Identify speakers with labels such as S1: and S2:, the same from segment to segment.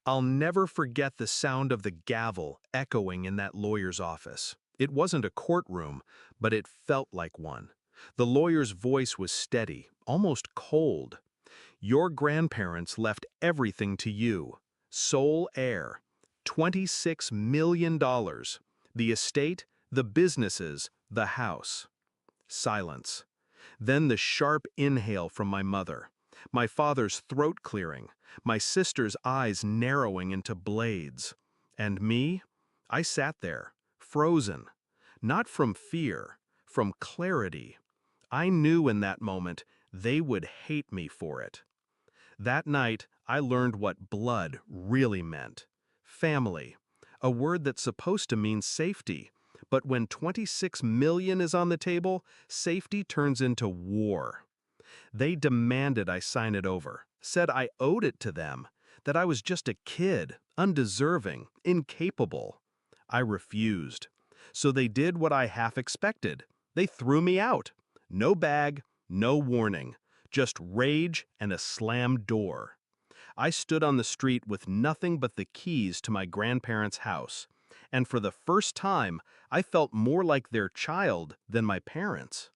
S1: I'll never forget the sound of the gavel echoing in that lawyer's office. It wasn't a courtroom, but it felt like one. The lawyer's voice was steady, almost cold. Your grandparents left everything to you. Sole heir. $26 million. The estate, the businesses, the house. Silence. Then the sharp inhale from my mother. My father's throat clearing, my sister's eyes narrowing into blades. And me? I sat there, frozen. Not from fear, from clarity. I knew in that moment they would hate me for it. That night, I learned what blood really meant. Family. A word that's supposed to mean safety. But when 26 million is on the table, safety turns into war. They demanded I sign it over, said I owed it to them, that I was just a kid, undeserving, incapable. I refused. So they did what I half expected. They threw me out. No bag, no warning, just rage and a slammed door. I stood on the street with nothing but the keys to my grandparents' house, and for the first time, I felt more like their child than my parents.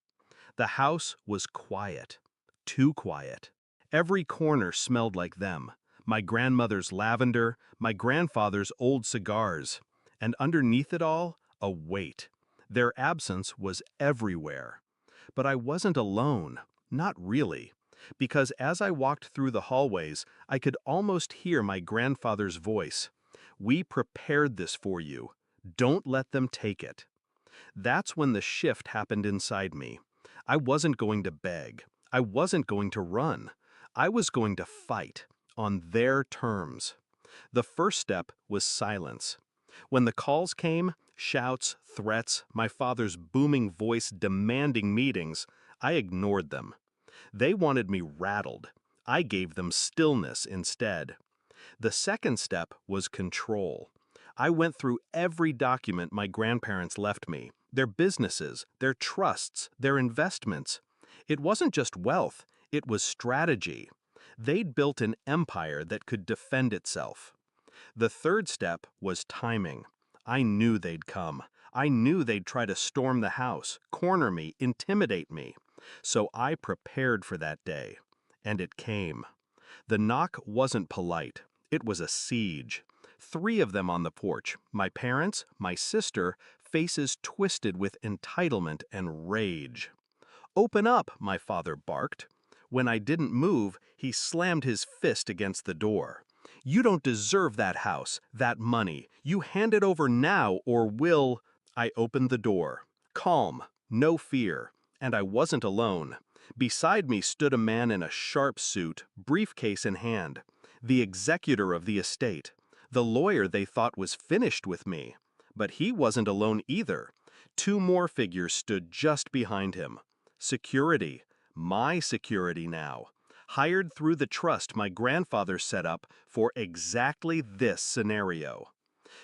S1: The house was quiet. Too quiet. Every corner smelled like them. My grandmother's lavender, my grandfather's old cigars. And underneath it all, a weight. Their absence was everywhere. But I wasn't alone. Not really. Because as I walked through the hallways, I could almost hear my grandfather's voice. "We prepared this for you. Don't let them take it." That's when the shift happened inside me. I wasn't going to beg. I wasn't going to run. I was going to fight, on their terms. The first step was silence. When the calls came, shouts, threats, my father's booming voice demanding meetings, I ignored them. They wanted me rattled. I gave them stillness instead. The second step was control. I went through every document my grandparents left me, their businesses, their trusts, their investments. It wasn't just wealth, it was strategy. They'd built an empire that could defend itself. The third step was timing. I knew they'd come. I knew they'd try to storm the house, corner me, intimidate me. So I prepared for that day. And it came. The knock wasn't polite. It was a siege. 3 of them on the porch, my parents, my sister, faces twisted with entitlement and rage. "Open up," my father barked. When I didn't move, he slammed his fist against the door. "You don't deserve that house, that money. You hand it over now or we'll—" I opened the door. Calm, no fear. And I wasn't alone. Beside me stood a man in a sharp suit, briefcase in hand. The executor of the estate. The lawyer they thought was finished with me. But he wasn't alone either. 2 more figures stood just behind him. Security. My security now. Hired through the trust my grandfather set up for exactly this scenario.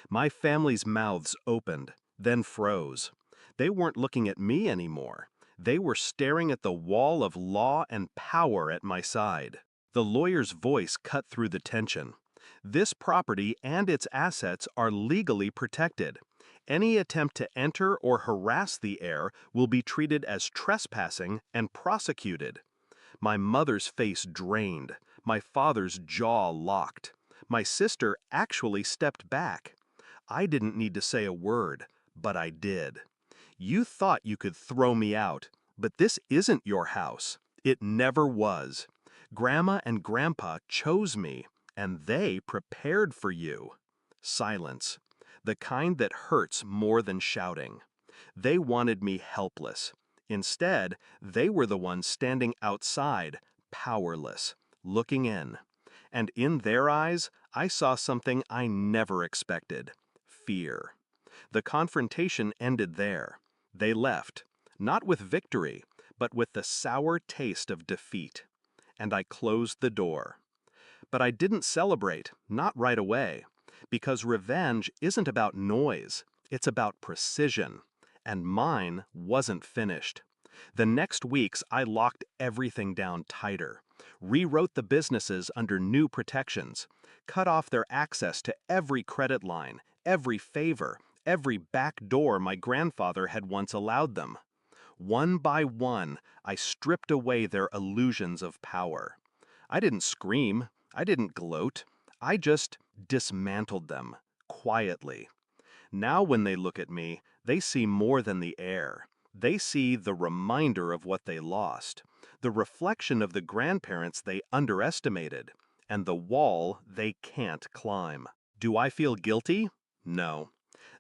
S1: My family's mouths opened, then froze. They weren't looking at me anymore. They were staring at the wall of law and power at my side. The lawyer's voice cut through the tension. This property and its assets are legally protected. Any attempt to enter or harass the heir will be treated as trespassing and prosecuted. My mother's face drained. My father's jaw locked. My sister actually stepped back. I didn't need to say a word, but I did. "You thought you could throw me out, but this isn't your house. It never was. Grandma and Grandpa chose me, and they prepared for you." Silence. The kind that hurts more than shouting. They wanted me helpless. Instead, they were the ones standing outside, powerless, looking in. And in their eyes, I saw something I never expected: fear. The confrontation ended there. They left, not with victory, but with the sour taste of defeat. And I closed the door. But I didn't celebrate, not right away, because revenge isn't about noise, it's about precision. And mine wasn't finished. The next weeks, I locked everything down tighter. rewrote the businesses under new protections, cut off their access to every credit line, every favor, every back door my grandfather had once allowed them. One by one, I stripped away their illusions of power. I didn't scream, I didn't gloat, I just dismantled them, quietly. Now when they look at me, they see more than the heir. They see the reminder of what they lost, the reflection of the grandparents they underestimated, and the wall they can't climb. Do I feel guilty? No.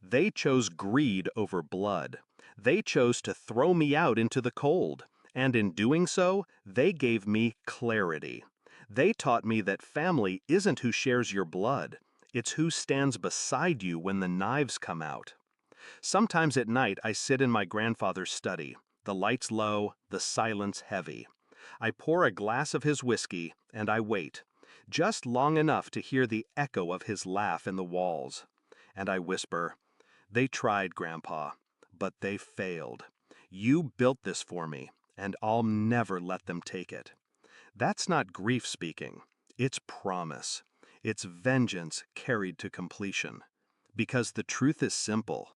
S1: They chose greed over blood. They chose to throw me out into the cold, and in doing so, they gave me clarity. They taught me that family isn't who shares your blood. It's who stands beside you when the knives come out. Sometimes at night I sit in my grandfather's study, the lights low, the silence heavy. I pour a glass of his whiskey, and I wait, just long enough to hear the echo of his laugh in the walls. And I whisper, "They tried, Grandpa, but they failed. You built this for me, and I'll never let them take it." That's not grief speaking. It's promise. It's vengeance carried to completion. Because the truth is simple.